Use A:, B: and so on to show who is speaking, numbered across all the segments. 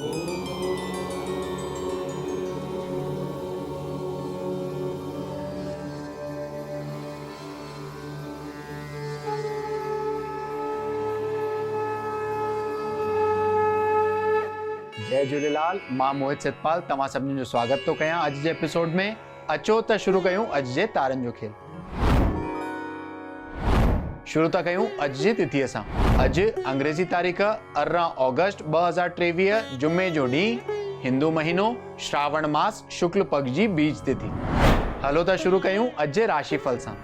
A: जय झूलेलाल। मां मोहित सतपाल तव्हां सभिनी जो स्वागत थो कयां अॼु जे एपिसोड में। अचो त शुरू कयूं अॼु जे तारनि जो खेल। शुरू था कयूं अॼु जी तिथीअ सां। अॼु अंग्रेज़ी तारीख़ 18 ऑगस्ट 2023 जुमे जो ॾींहुं, हिंदू महीनो श्रावण मास शुक्ल पक्ष जी बीज तिथि। हलो त शुरू कयूं अॼु जे राशिफल सां।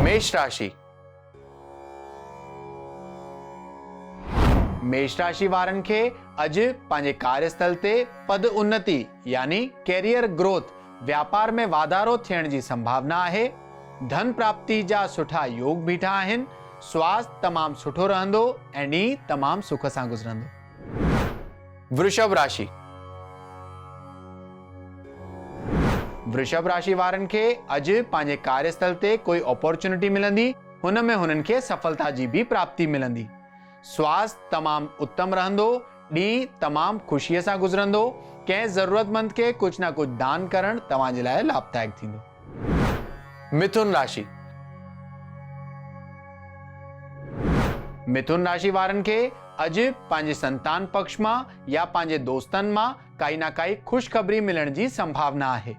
A: मेष राशि। मेष राशि वारनि खे अॼु पंहिंजे कार्यस्थल ते पद उन्नति यानी कैरियर ग्रोथ, व्यापार में वाधारो थियण जी संभावना आहे। धन प्राप्ति जा सुठा योग बीठा आहिनि। स्वास्थ्य तमामु सुठो रहंदो ऐं ॾींहुं तमामु सुख सां गुज़रंदो। वृषभ राशि। वृषभ राशि वारनि खे अॼु पंहिंजे कार्यस्थल ते कोई अपॉर्चुनिटी मिलंदी, हुन में हुननि खे सफलता जी भी प्राप्ति मिलंदी। स्वास्थ्य तमामु उत्तम रहंदो। ॾींहुं तमामु ख़ुशीअ सां गुज़रंदो। कंहिं ज़रूरतमंद खे कुझु न कुझु दान करणु तव्हां जे लाइ लाभदायक थींदो। मिथुन राशि। मिथुन राशि वारनि खे अॼु पंहिंजे संतान पक्ष मां या पंहिंजे दोस्तनि मां काई न काई ख़ुशख़बरी मिलण जी संभावना आहे।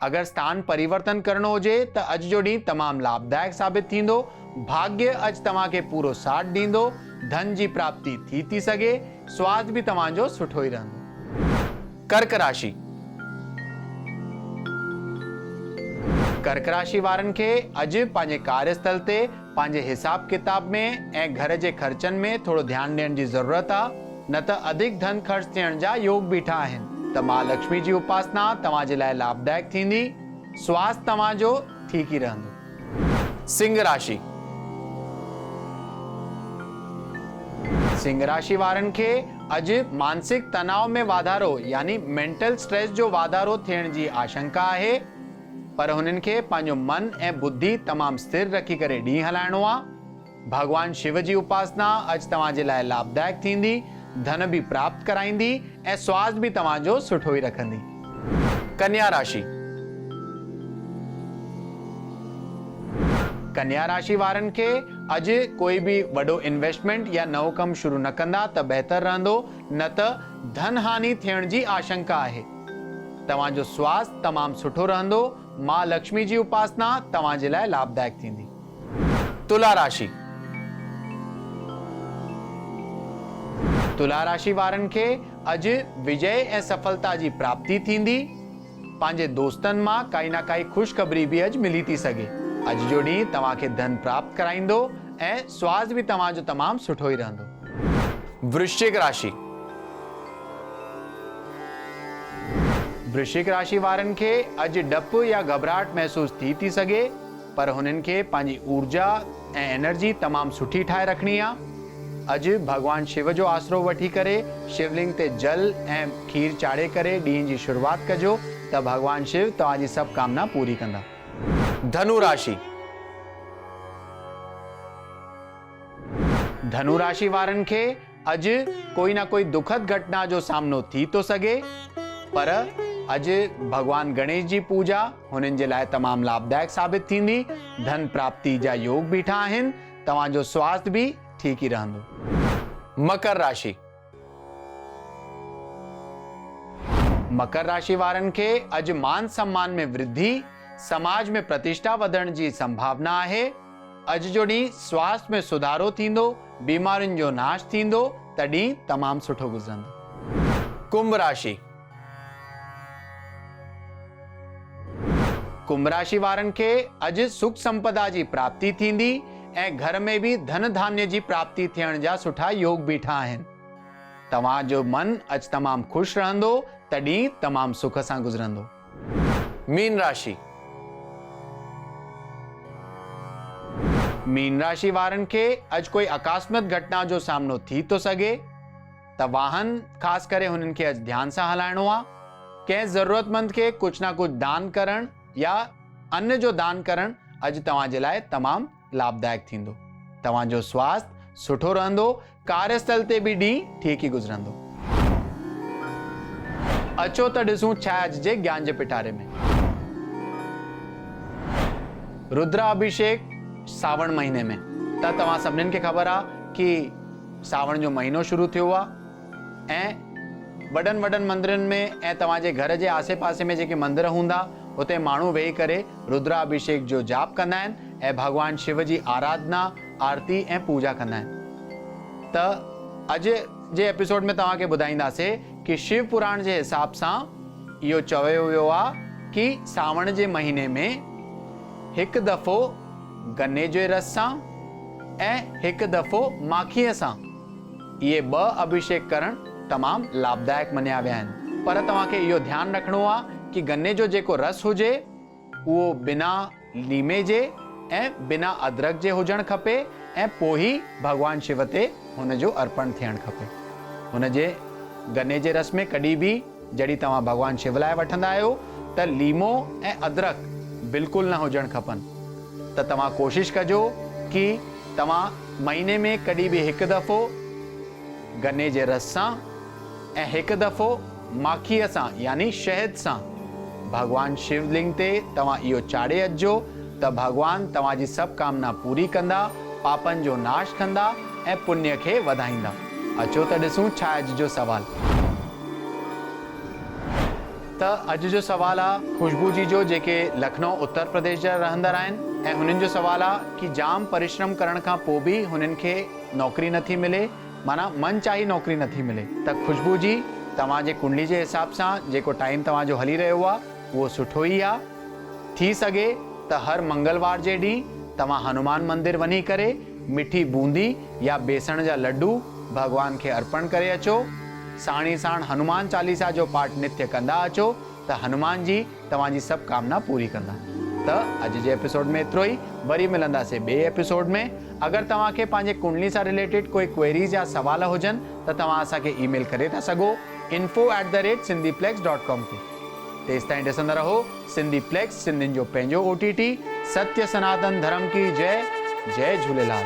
A: अगर स्थान परिवर्तन करणो हुजे त अॼु जो ॾींहुं तमामु लाभदायक साबित थींदो। भाग्य अॼु तव्हां खे पूरो साथ ॾींदो। धन जी प्राप्ति थी सघे। स्वास्थ्य भी तव्हांजो सुठो ई रहंदो। कर्क राशि। कर्क राशि वारनि खे अॼु पंहिंजे कार्यस्थल ते पंहिंजे हिसाब किताब में ऐं घर जे ख़र्चनि में थोरो ध्यानु ॾियण जी ज़रूरत आहे, न त अधिक धन ख़र्च थियण जा योग बीठा आहिनि। त मां लक्ष्मी जी उपासना तव्हां जे लाइ लाभदायक थींदी। स्वास्थ्य तव्हांजो ठीक ई रहंदो। सिंह राशि। सिंह राशि वारनि खे अॼु मानसिक तनाव में वाधारो यानी मेंटल स्ट्रेस जो वाधारो थियण जी आशंका आहे, पर हुननि खे पंहिंजो मन ऐं बुद्धि तमामु स्थिर रखी करे ॾींहुं हलाइणो आहे। भगवान शिव जी उपासना अॼु तव्हां जे लाइ लाभदायक थींदी। धन भी प्राप्त कराईंदी ऐं स्वास्थ्य भी तव्हांजो सुठो ई रखंदी। कन्या राशि। कन्या राशि वारनि खे अॼु कोई भी वॾो इन्वेस्टमेंट या नओं कमु शुरू न कंदा त बहितर रहंदो, न त धन हानि थियण जी आशंका आहे। तव्हांजो स्वास्थ्य तमामु सुठो रहंदो। मां लक्ष्मी जी उपासना तव्हां जे लाइ लाभदायक थींदी। तुला राशि। तुला राशि वारनि खे अॼु विजय ऐं सफलता जी प्राप्ति थींदी। पंहिंजे दोस्तनि मां काई न काई ख़ुशख़बरी भी अॼु मिली थी सघे। अॼु जो ॾींहुं तव्हां खे धन प्राप्त कराईंदो ऐं स्वास्थ्य भी तव्हांजो तमामु सुठो ई रहंदो। वृश्चिक राशि। वृश्चिक राशि वारनि खे अॼु डपु या घबराहट महसूस थी सघे, पर हुननि खे पंहिंजी ऊर्जा ऐं एनर्जी तमामु सुठी ठाहे रखणी आहे। अॼु भगवान शिव जो आसरो वठी करे शिवलिंग ते जल ऐं खीर चाढ़े करे ॾींहं जी शुरूआत कजो त भगवान शिव तव्हांजी सभु कामना पूरी कंदा। धनु राशि। धनु राशि वारनि खे अॼु कोई न कोई दुखद घटना जो सामनो थी तो सघे, पर अॼु भगवान गणेश जी पूजा हुननि जे लाइ तमामु लाभदायक साबित थींदी। धन प्राप्ति जा योग बीठा आहिनि। तव्हांजो स्वास्थ्य भी ठीक ही रहंदो। मकर राशि। मकर राशि वारनि खे अॼु मान सम्मान में वृद्धि, समाज में प्रतिष्ठा वधण जी संभावना आहे। अॼु जो ॾींहुं स्वास्थ्य में सुधारो थींदो। बीमारियुनि जो नाश थींदो त ॾींहुं तमामु सुठो गुज़रंदो। कुंभ राशि। कुंभ राशि वारनि खे अॼु सुख संपदा जी प्राप्ति थींदी ऐं घर में भी धन धान्य जी प्राप्ति थियण जा सुठा योग बीठा आहिनि। तव्हांजो मन अॼु तमामु ख़ुशि रहंदो त ॾींहुं तमामु सुख सां गुज़रंदो। मीन राशि। मीन राशि वारनि खे अॼु कोई अकस्मात घटना जो सामनो थी तो सघे, त वाहन ख़ासि करे हुननि खे अॼु ध्यान सां हलाइणो आहे। कंहिं ज़रूरतमंद खे कुझु न कुझु दान करणु या अन्न जो दान करणु अॼु तव्हां जे लाइ तमामु लाभदायक थींदो। तव्हांजो स्वास्थ्य सुठो रहंदो। कार्यस्थल ते बि ॾींहुं ठीक ई गुज़रंदो। अचो त ॾिसूं छा आहे अॼु जे ज्ञान जे पिटारे में। रुद्राभिषेक सावण महीने में त तव्हां सभिनीनि खे ख़बर आहे कि सावण जो महीनो शुरू थियो आहे ऐं वॾनि वॾनि मंदिरनि में ऐं तव्हांजे घर जे आसे पासे में जेके मंदिर हूंदा उते माण्हू वेही करे रुद्राभिषेक जो जाप कंदा आहिनि ऐं भगवान शिव जी आराधना आरती ऐं पूजा कंदा आहिनि। त अॼु जे एपिसोड में तव्हांखे ॿुधाईंदासीं कि शिव पुराण जे हिसाब सां इहो चयो वियो आहे कि सावण जे महीने में हिकु दफ़ो गन्ने जे रस सां ऐं हिकु दफ़ो माखीअ सां इहे 2 अभिषेक करणु तमामु लाभदायक मञिया विया आहिनि। पर तव्हांखे इहो ध्यानु रखिणो आहे कि गन्ने जो जेको रस हुजे उहो बिना लीमे जे ऐं बिना अदरक जे हुजणु खपे ऐं पोइ ई भगवान शिव ते हुन जो अर्पण थियणु खपे। हुन जे गन्ने जे रस में कॾहिं बि जॾहिं तव्हां भगवान शिव लाइ वठंदा आहियो त लीमो ऐं अदरक बिल्कुलु न हुजणु खपनि। त तव्हां कोशिशि कजो कि तव्हां महीने में कॾहिं बि हिकु दफ़ो गन्ने जे रस सां ऐं हिकु दफ़ो माखीअ सां यानी शहद सां भगवान शिवलिंग ते तव्हां इहो चाढ़े अचिजो त भगवान तव्हांजी सभु कामना पूरी कंदा, पापनि जो नाश कंदा ऐं पुण्य खे वधाईंदा। अचो त ॾिसूं छा अॼु जो सवाल। त अॼु जो सवाल आहे खुशबू जी जो, जेके लखनऊ उत्तर प्रदेश जा रहंदड़ आहिनि ऐं हुननि जो सवाल आहे कि जाम परिश्रम करण खां पोइ बि हुननि खे नौकरी नथी मिले, माना मन चाही नौकरी नथी मिले। त खुशबू जी तव्हांजे कुंडली जे हिसाब सां जेको टाइम तव्हांजो हली रहियो आहे उहो सुठो ई आहे। थी सघे त हर मंगलवार जे ॾींहुं तव्हां हनुमान मंदिर वञी करे मिठी बूंदी या बेसण जा लड्डू भगवान खे अर्पण करे अचो। साण ई साण हनुमान चालीसा जो पाठ नित्य कंदा अचो त हनुमान जी तव्हांजी सभु कामना पूरी कंदा। त अॼु जे एपिसोड में एतिरो ई। वरी मिलंदासीं ॿिए एपिसोड में। अगरि तव्हांखे पंहिंजे कुंडली सां रिलेटेड कोई क्वेरीज़ या सवाल हुजनि त तव्हां असांखे ईमेल करे था सघो info@sindhiplex.com ते। तेसि ताईं ॾिसंदा रहो सिंधीप्लेक्स, सिंधियुनि जो पंहिंजो OTT। सत्य सनातन धर्म की जय। जय झूलेलाल।